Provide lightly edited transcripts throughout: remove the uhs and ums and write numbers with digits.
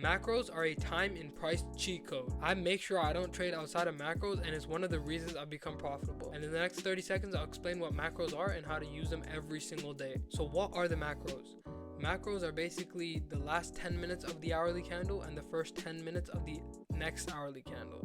Macros are a time and price cheat code. I make sure I don't trade outside of macros, and it's one of the reasons I've become profitable. And in the next 30 seconds, I'll explain what macros are and how to use them every single day. So what are the macros? Macros are basically the last 10 minutes of the hourly candle and the first 10 minutes of the next hourly candle.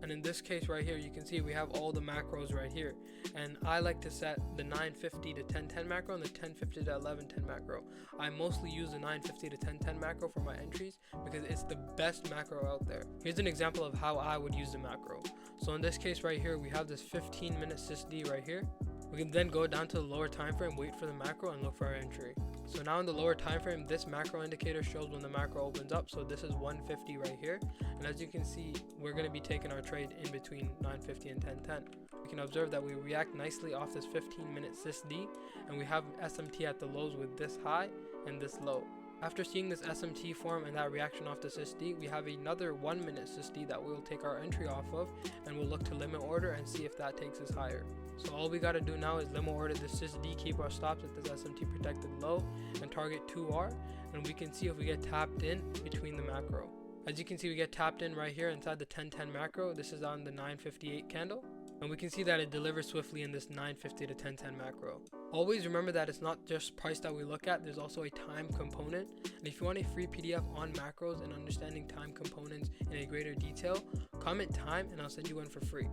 And in this case right here, you can see we have all the macros right here. And I like to set the 950 to 1010 macro and the 1050 to 1110 macro. I mostly use the 950 to 1010 macro for my entries because it's the best macro out there. Here's an example of how I would use the macro. So in this case right here, we have this 15-minute SysD right here. We can then go down to the lower time frame, wait for the macro, and look for our entry. So now in the lower time frame, this macro indicator shows when the macro opens up. So this is 150 right here. And as you can see, we're going to be taking our trade in between 950 and 1010. We can observe that we react nicely off this 15-minute SysD, and we have SMT at the lows with this high and this low. After seeing this SMT form and that reaction off the SysD, we have another 1-minute SysD that we'll take our entry off of, and we'll look to limit order and see if that takes us higher. So all we got to do now is limit order this SysD, keep our stops at this SMT protected low, and target 2R, and we can see if we get tapped in between the macro. As you can see, we get tapped in right here inside the 1010 macro. This is on the 958 candle, and we can see that it delivers swiftly in this 950 to 1010 macro. Always remember that it's not just price that we look at, there's also a time component. And if you want a free PDF on macros and understanding time components in a greater detail, comment time and I'll send you one for free.